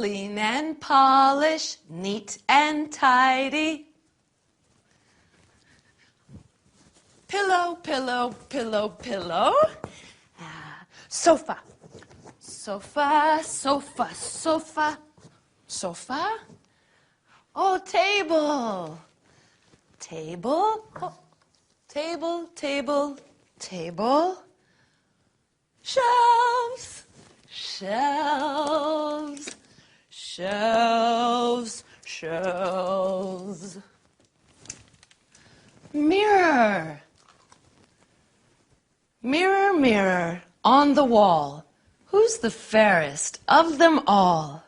clean and polished, neat and tidy. Pillow, pillow, pillow, pillow. Sofa. Sofa, sofa, sofa, sofa. Oh, table. Table. Oh, table, table, table. Shelves. Shelves. Shelves. Shelves. Mirror. Mirror, mirror, on the wall, who's the fairest of them all?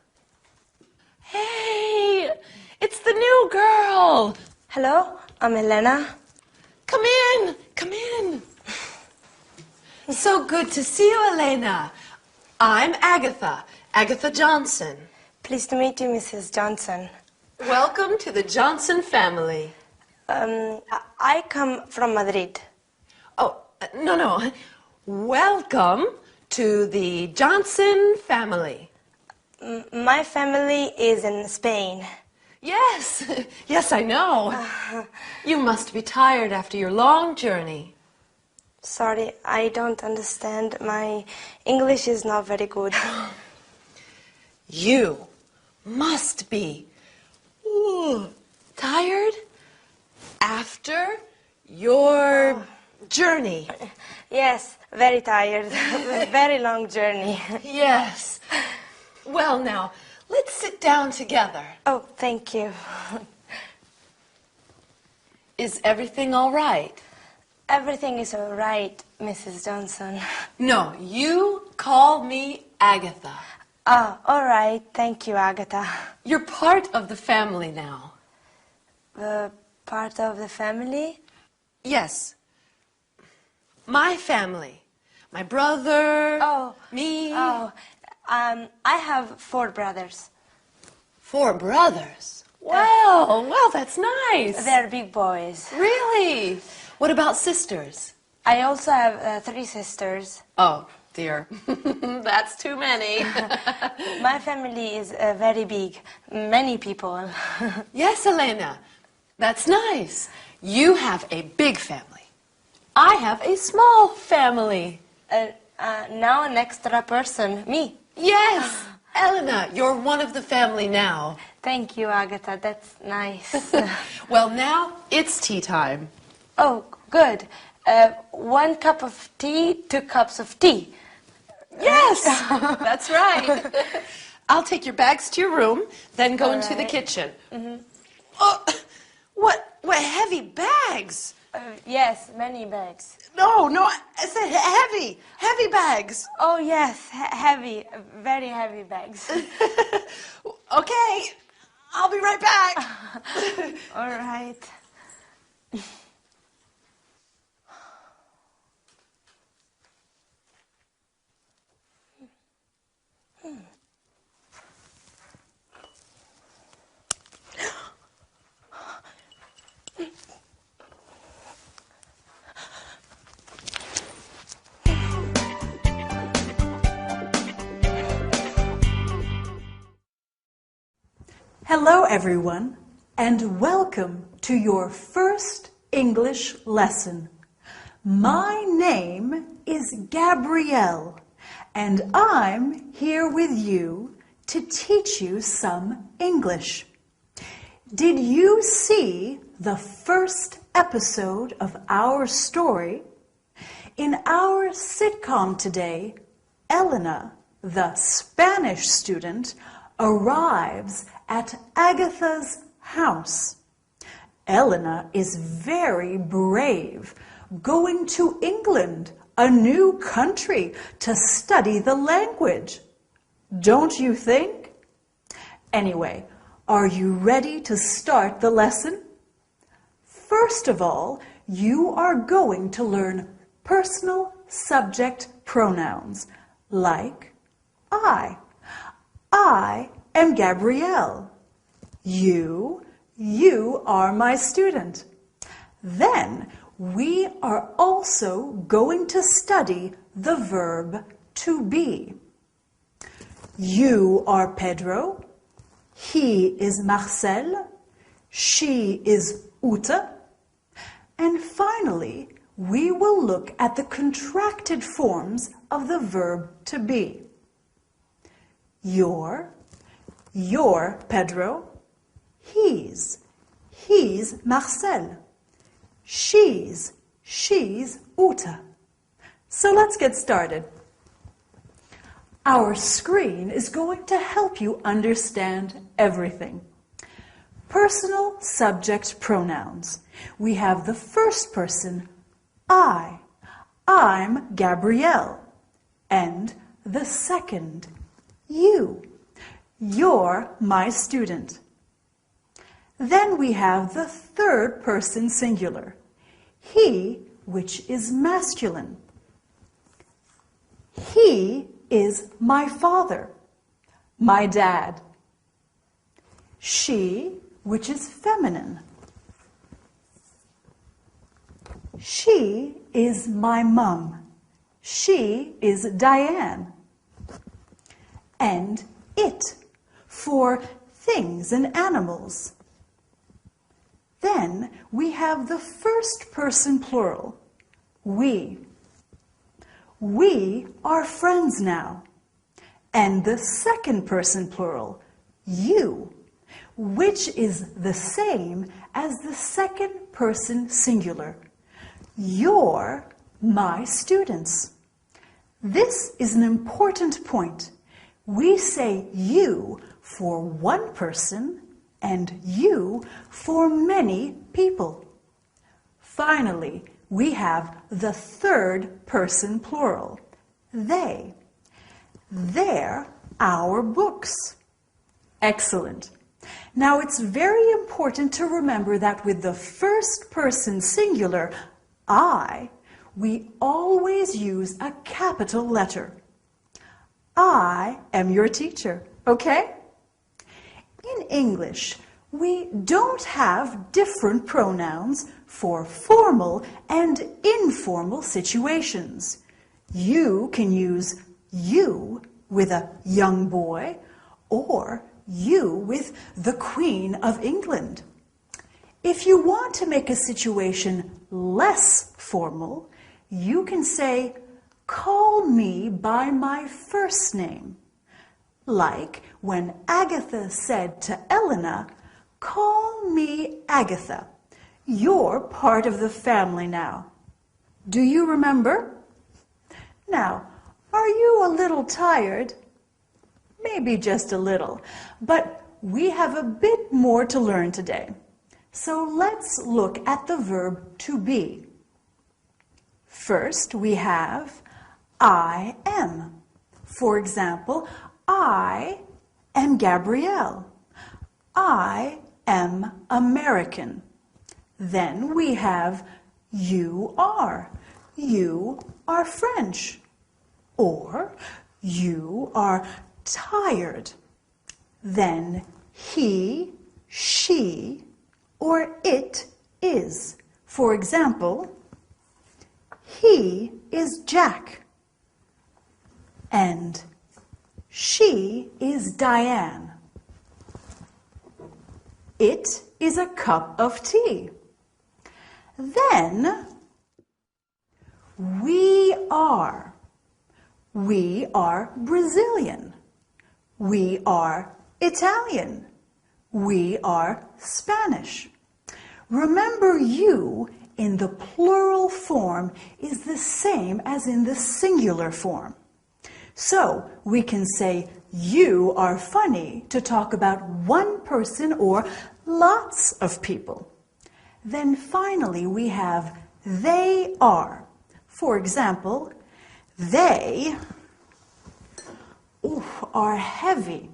Hey, it's the new girl. Hello, I'm Elena. Come in, come in. So good to see you, Elena. I'm Agatha, Agatha Johnson. Pleased to meet you, Mrs. Johnson. Welcome to the Johnson family. I come from Madrid. Oh, no. Welcome to the Johnson family. My family is in Spain. Yes, yes, I know. You must be tired after your long journey. Sorry, I don't understand. My English is not very good. You must be tired after your journey. Yes, very tired. Very long journey. Yes. Well, now, let's sit down together. Oh, thank you. Is everything all right? Everything is all right, Mrs. Johnson. No, you call me Agatha. Ah, all right. Thank you, Agatha. You're part of the family now. Part of the family? Yes. My family. My brother. Oh. Me. Oh, I have 4 brothers. 4 brothers? Well, that's nice. They're big boys. Really? What about sisters? I also have 3 sisters. Oh, dear. That's too many. My family is very big. Many people. Yes, Elena. That's nice. You have a big family. I have a small family. Now an extra person, me. Yes, Elena, you're one of the family now. Thank you, Agatha. That's nice. Well, now it's tea time. Oh, good. 1 cup of tea, 2 cups of tea. Yes, that's right. I'll take your bags to your room, then go into the right. kitchen. Mm-hmm. Oh, what heavy bags? Yes, many bags. No, I said heavy bags. Oh, yes, heavy, very heavy bags. Okay, I'll be right back. All right. Hello everyone, and welcome to your first English lesson. My name is Gabrielle, and I'm here with you to teach you some English. Did you see the first episode of our story? In our sitcom today, Elena, the Spanish student, arrives at Agatha's house. Elena is very brave, going to England, a new country, to study the language. Don't you think? Anyway, are you ready to start the lesson? First of all, you are going to learn personal subject pronouns like I. I am Gabrielle. You are my student. Then we are also going to study the verb to be. You are Pedro. He is Marcel. She is Ute. And finally, we will look at the contracted forms of the verb to be. Your Pedro. He's Marcel. She's Ute. So let's get started. Our screen is going to help you understand everything. Personal subject pronouns. We have the first person, I. I'm Gabrielle. And the second, you. You're my student. Then we have the third person singular, he, which is masculine. He is my father, my dad. She, which is feminine. She is my mum. She is Diane. And it, for things and animals. Then we have the first person plural, we. We are friends now. And the second person plural, you, which is the same as the second person singular. You're my students. This is an important point. We say you for one person and you for many people. Finally, we have the third person plural, they. They're our books. Excellent. Now it's very important to remember that with the first person singular, I, we always use a capital letter. I am your teacher, okay? In English, we don't have different pronouns for formal and informal situations. You can use you with a young boy or you with the Queen of England. If you want to make a situation less formal, you can say, call me by my first name. Like when Agatha said to Elena, call me Agatha. You're part of the family now. Do you remember? Now, are you a little tired? Maybe just a little, but we have a bit more to learn today. So let's look at the verb to be. First, we have I am. For example, I am Gabrielle. I am American. Then we have you are. You are French. Or you are tired. Then he, she, or it is. For example, he is Jack. And she is Diane. It is a cup of tea. Then we are. We are Brazilian. We are Italian. We are Spanish. Remember, you in the plural form is the same as in the singular form. So we can say you are funny to talk about one person or lots of people. Then finally we have they are. For example, they are heavy.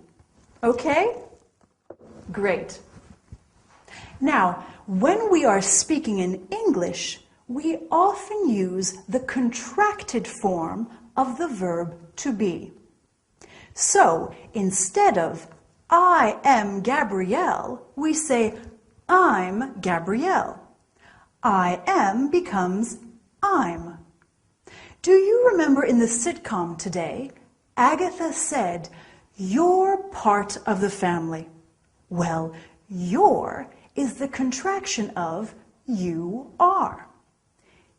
Okay? Great. Now, when we are speaking in English, we often use the contracted form of the verb to be. So, instead of I am Gabrielle, we say I'm Gabrielle. I am becomes I'm. Do you remember in the sitcom today, Agatha said, You're part of the family. Well, your is the contraction of you are.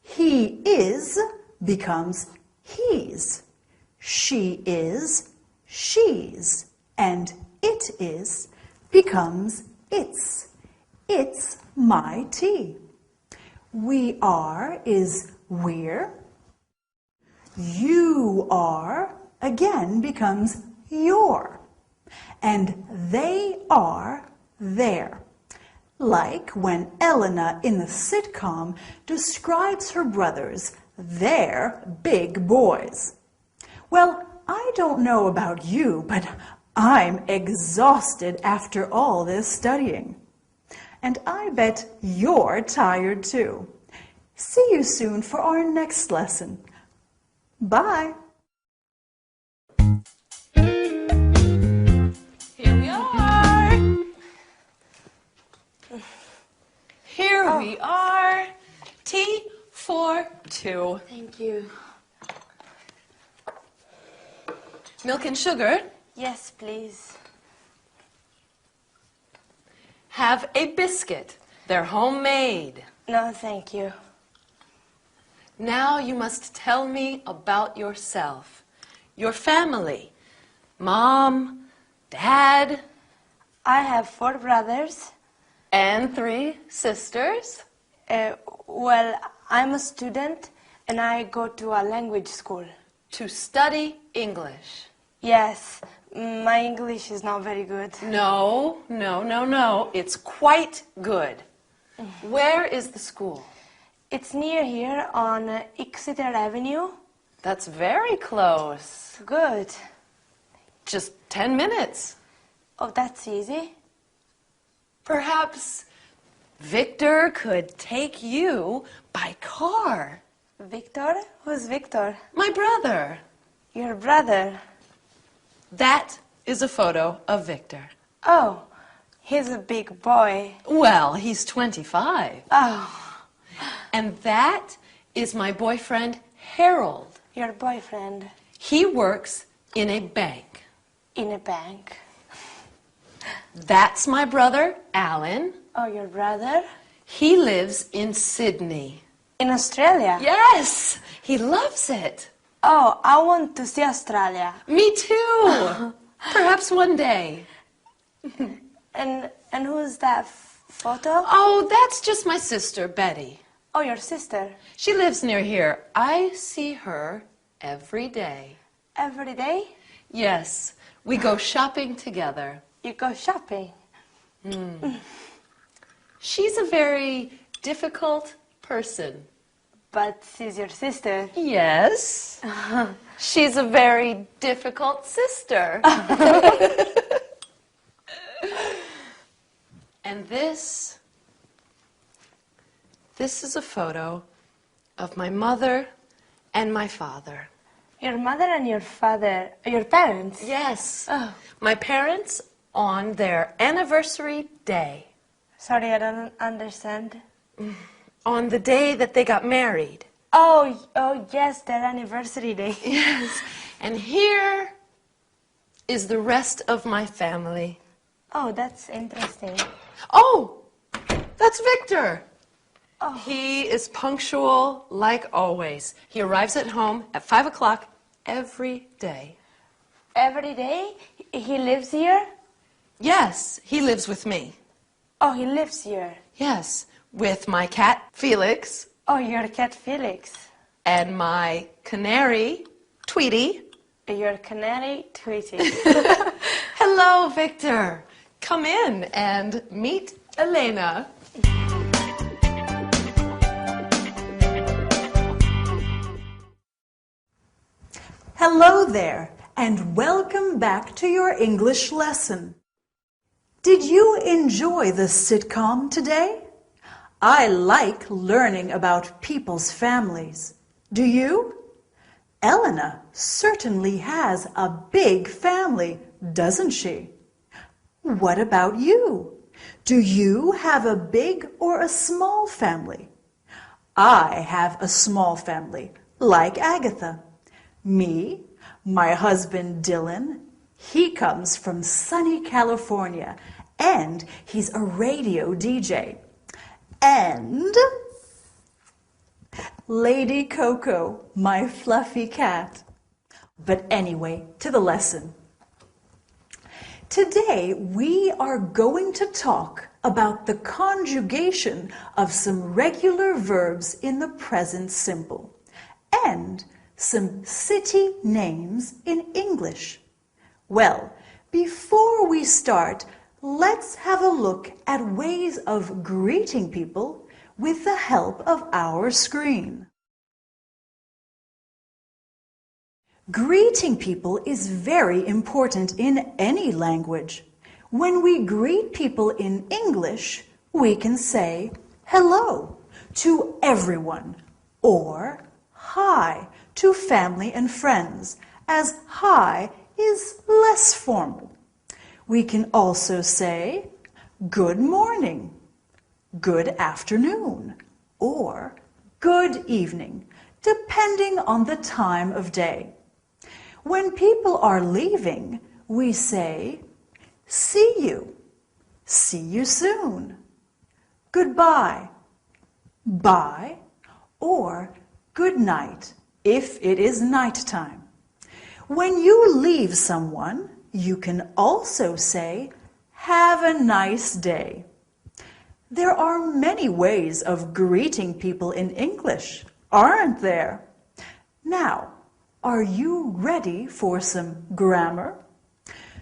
He is becomes he's. She is she's. And it is becomes its. It's my tea. We are is we're. You are again becomes your. And they are their. Like when Elena in the sitcom describes her brothers, they're big boys. Well, I don't know about you, but I'm exhausted after all this studying. And I bet you're tired too. See you soon for our next lesson. Bye. Here we are. Here we are. Tea for two. Thank you. Milk and sugar. Yes, please. Have a biscuit. They're homemade. No, thank you. Now you must tell me about yourself. Your family. Mom, Dad, I have 4 brothers. and 3 sisters. Well, I'm a student and I go to a language school. To study English. Yes, my English is not very good. No. It's quite good. Where is the school? It's near here on Exeter Avenue. That's very close. Good. Just 10 minutes. Oh, that's easy. Perhaps Victor could take you by car. Victor? Who's Victor? My brother. Your brother. That is a photo of Victor. Oh, he's a big boy. Well, he's 25. Oh, And that is my boyfriend, Harold. your boyfriend He works in a bank. in a bank. That's my brother, Alan. Oh, your brother? He lives in Sydney. In Australia? Yes, he loves it. Oh, I want to see Australia. Me too. Perhaps one day. And who's that photo? Oh, that's just my sister, Betty. Oh, your sister. She lives near here. I see her every day. Every day? Yes, we go shopping together. You go shopping. She's a very difficult person. But she's your sister. Yes. She's a very difficult sister. And this is a photo of my mother and my father. Your mother and your father, your parents? Yes. Oh. My parents on their anniversary day. Sorry, I don't understand. On the day that they got married. Oh, yes, their anniversary day. Yes. And here is the rest of my family. Oh, that's interesting. Oh, that's Victor. Oh. He is punctual like always. He arrives at home at 5 o'clock every day. Every day? He lives here? Yes, he lives with me. Oh, he lives here. Yes, with my cat, Felix, Oh, your cat Felix. and my canary, Tweety. Your canary Tweety. Hello, Victor. Come in and meet Elena. Hello there, and welcome back to your English lesson. Did you enjoy the sitcom today? I like learning about people's families. Do you? Elena certainly has a big family, doesn't she? What about you? Do you have a big or a small family? I have a small family, like Agatha. Me, my husband Dylan, He comes from sunny California, and he's a radio DJ. And Lady Coco, my fluffy cat. But anyway, to the lesson. Today, we are going to talk about the conjugation of some regular verbs in the present simple and some city names in English. Well, before we start, let's have a look at ways of greeting people with the help of our screen. Greeting people is very important in any language. When we greet people in English, we can say hello to everyone or hi to family and friends, as hi is less formal. We can also say good morning, good afternoon, or good evening, depending on the time of day. When people are leaving, we say, see you soon, goodbye, bye, or good night if it is nighttime. When you leave someone, you can also say, have a nice day. There are many ways of greeting people in English, aren't there? Now, are you ready for some grammar?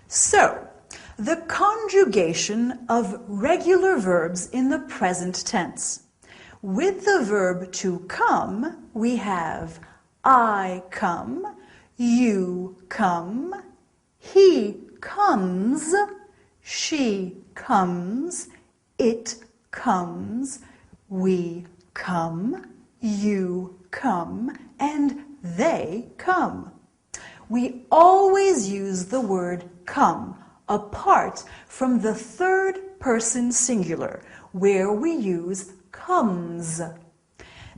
So, the conjugation of regular verbs in the present tense. With the verb to come, we have I come, you come, he comes, she comes, it comes, we come, you come, and they come. We always use the word come apart from the third person singular, where we use comes.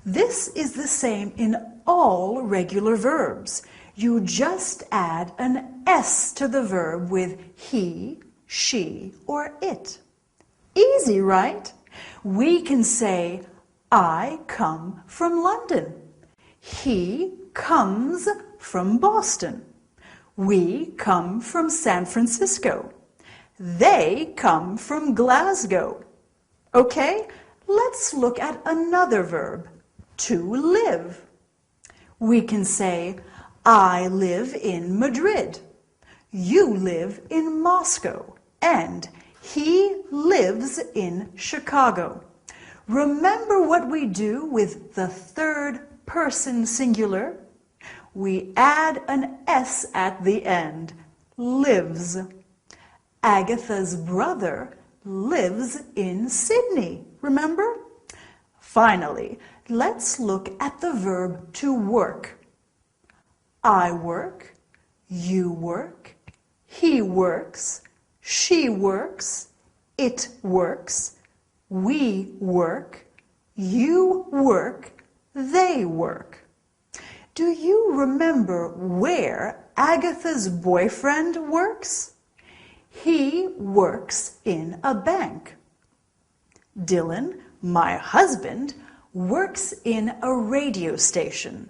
This is the same in all regular verbs. You just add an S to the verb with he, she, or it. Easy, right? We can say, I come from London. He comes from Boston. We come from San Francisco. They come from Glasgow. Okay, let's look at another verb, to live. We can say, I live in Madrid. You live in Moscow. And he lives in Chicago. Remember what we do with the third person singular? We add an S at the end, lives. Agatha's brother lives in Sydney, remember? Finally, let's look at the verb to work. I work, you work, he works, she works, it works, we work, you work, they work. Do you remember where Agatha's boyfriend works? He works in a bank. Dylan, my husband, works in a radio station.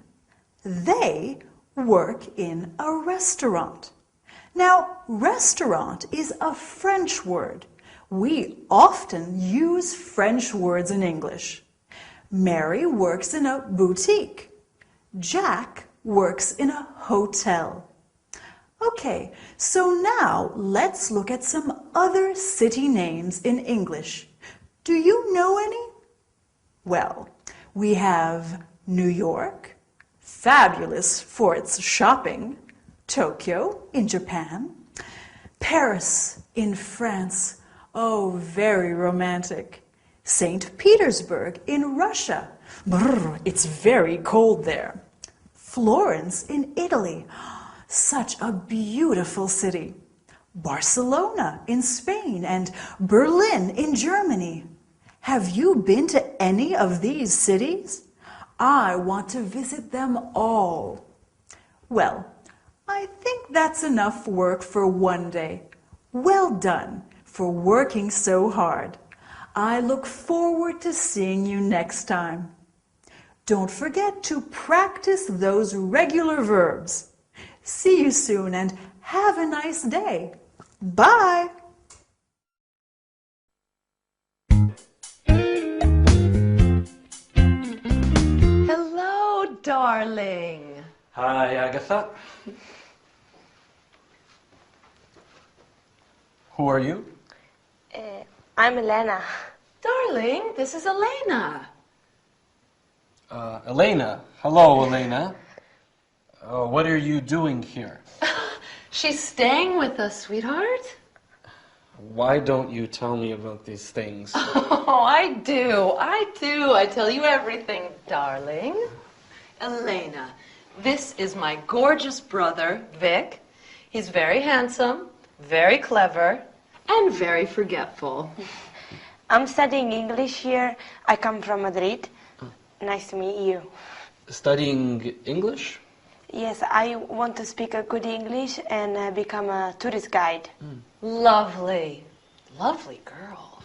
They work in a restaurant. Now, restaurant is a French word. We often use French words in English. Mary works in a boutique. Jack works in a hotel. Okay, so now let's look at some other city names in English. Do you know any? Well, we have New York, fabulous for its shopping, Tokyo in Japan, Paris in France, oh, very romantic, St. Petersburg in Russia, brr, it's very cold there, Florence in Italy, such a beautiful city, Barcelona in Spain, and Berlin in Germany. Have you been to any of these cities? I want to visit them all. Well, I think that's enough work for one day. Well done for working so hard. I look forward to seeing you next time. Don't forget to practice those regular verbs. See you soon and have a nice day. Bye! Hello, darling. Hi, Agatha. Who are you? I'm Elena. Darling, this is Elena. Elena. Hello, Elena. What are you doing here? She's staying with us, sweetheart. Why don't you tell me about these things? Oh, I do. I tell you everything, darling. Elena, this is my gorgeous brother, Vic. He's very handsome, very clever, and very forgetful. I'm studying English here. I come from Madrid. Nice to meet you. Studying English? Yes, I want to speak a good English and become a tourist guide. Lovely. Lovely girl.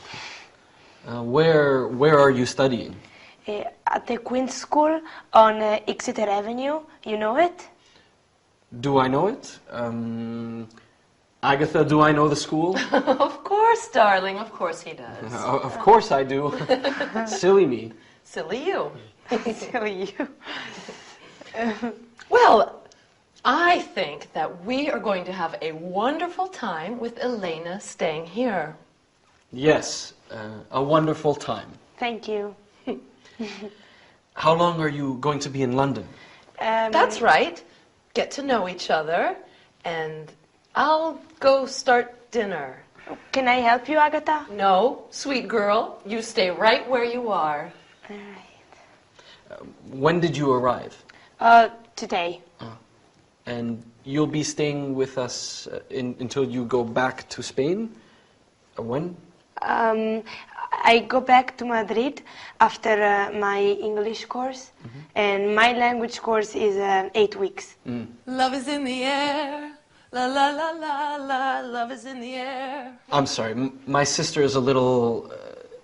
Where are you studying? At the Queen's School on Exeter Avenue. You know it? Do I know it? Agatha, do I know the school? Of course, darling. Of course he does. Of course I do. Silly me. Silly you. Silly you. Well, I think that we are going to have a wonderful time with Elena staying here. Yes, a wonderful time. Thank you. How long are you going to be in London? That's right. Get to know each other, and I'll go start dinner. Can I help you, Agatha? No, sweet girl, you stay right where you are. All right. When did you arrive? Today. And you'll be staying with us until you go back to Spain? When? I go back to Madrid after my English course, and my language course is 8 weeks. Love is in the air. La la la la la. Love is in the air. I'm sorry, my sister is a little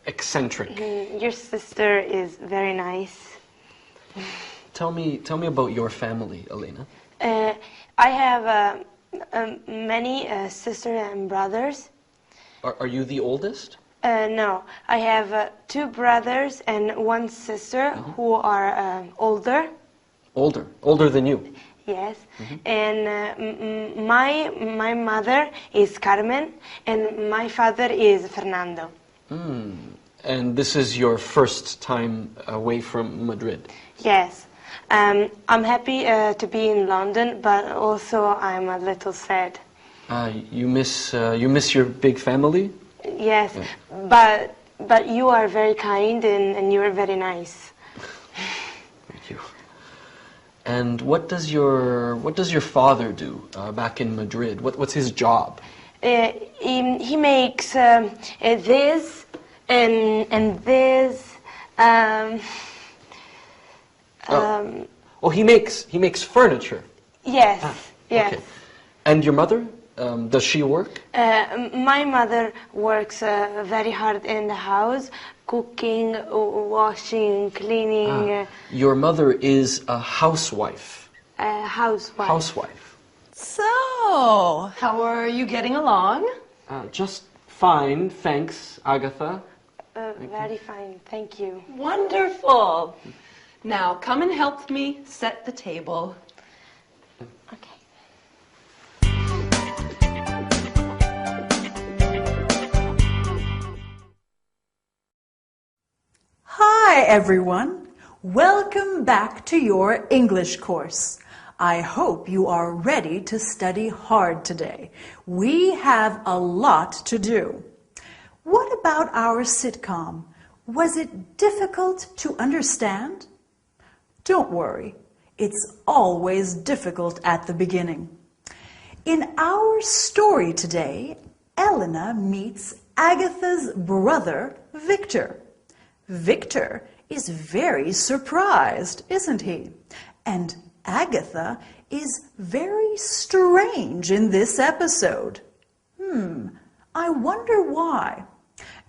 eccentric. Your sister is very nice. Tell me about your family, Elena. I have many sisters and brothers. Are you the oldest? No, I have 2 brothers and 1 sister who are older. Older than you? Yes, and my mother is Carmen and my father is Fernando. And this is your first time away from Madrid? Yes, I'm happy to be in London, but also I'm a little sad. You miss your big family? Yes, but you are very kind and you are very nice. Thank you. And what does your father do back in Madrid? What's his job? He makes this and this. He makes furniture. Yes, yes. Okay. And your mother? Does she work? My mother works very hard in the house, cooking, washing, cleaning. Your mother is a housewife. Housewife. Housewife. So, how are you getting along? Just fine, thanks, Agatha. Very fine, thank you. Wonderful. Now, come and help me set the table. Okay. Hi everyone! Welcome back to your English course. I hope you are ready to study hard today. We have a lot to do. What about our sitcom? Was it difficult to understand? Don't worry, it's always difficult at the beginning. In our story today, Elena meets Agatha's brother, Victor. Victor is very surprised, isn't he? And Agatha is very strange in this episode. I wonder why.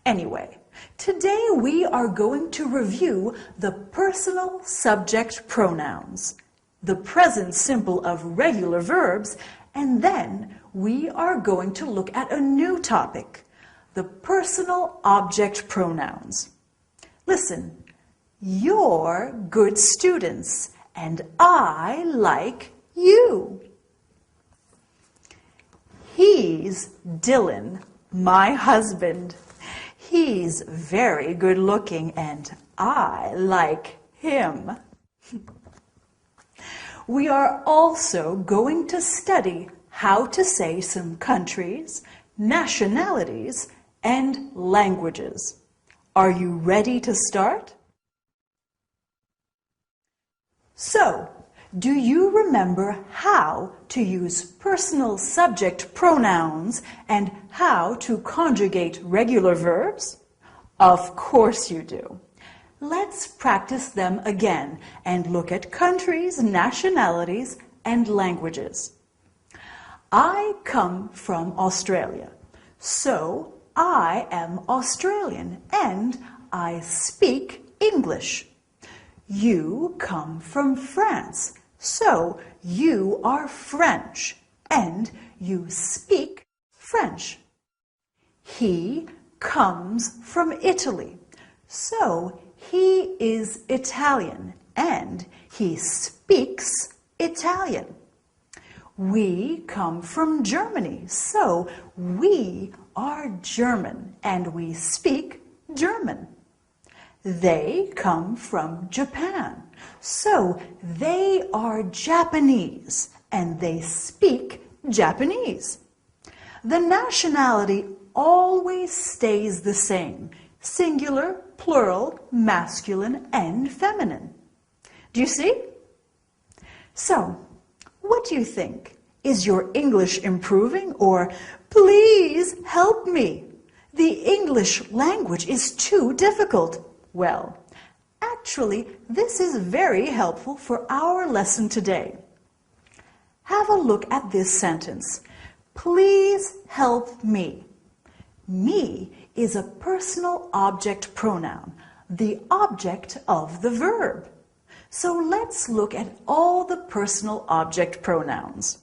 Anyway, today we are going to review the personal subject pronouns, the present simple of regular verbs, and then we are going to look at a new topic, the personal object pronouns. Listen, you're good students, and I like you. He's Dylan, my husband. He's very good looking, and I like him. We are also going to study how to say some countries, nationalities, and languages. Are you ready to start? So, do you remember how to use personal subject pronouns and how to conjugate regular verbs? Of course you do. Let's practice them again and look at countries, nationalities, and languages. I come from Australia, so I am Australian and I speak English. You come from France, so you are French and you speak French. He comes from Italy, so he is Italian and he speaks Italian. We come from Germany, so we are German and we speak German. They come from Japan, so they are Japanese and they speak Japanese. The nationality always stays the same, singular, plural, masculine, and feminine. Do you see? So, what do you think? Is your English improving, or please help me? The English language is too difficult. Well, actually, this is very helpful for our lesson today. Have a look at this sentence. Please help me. Me is a personal object pronoun, the object of the verb. So let's look at all the personal object pronouns.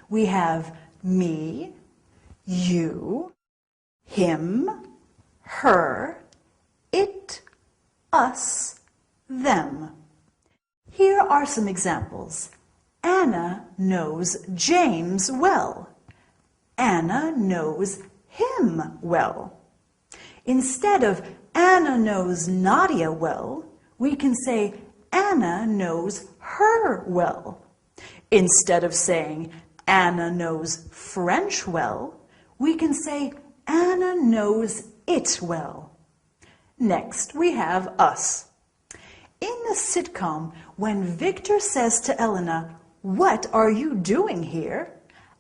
We have me, you, him, her, it, us, them. Here are some examples. Anna knows James well. Anna knows him well. Instead of Anna knows Nadia well, we can say Anna knows her well. Instead of saying Anna knows French well, we can say Anna knows it well. Next, we have us. In the sitcom, when Victor says to Elena, "What are you doing here?"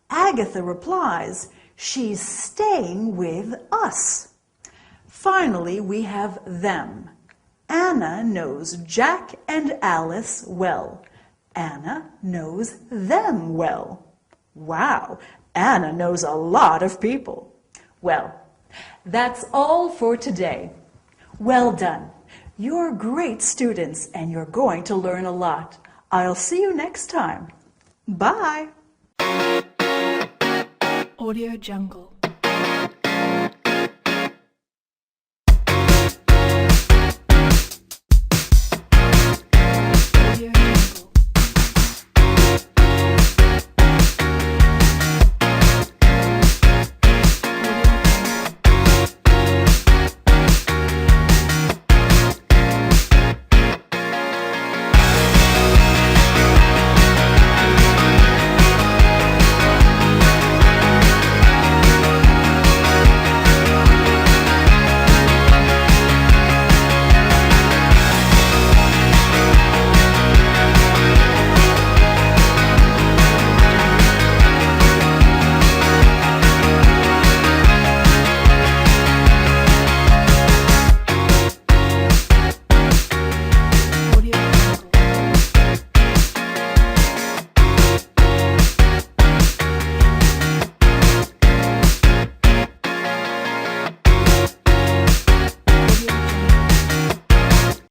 Agatha replies, "She's staying with us." Finally, we have them. Anna knows Jack and Alice well. Anna knows them well. Wow, Anna knows a lot of people. Well, that's all for today. Well done. You're great students and you're going to learn a lot. I'll see you next time. Bye. Audio Jungle.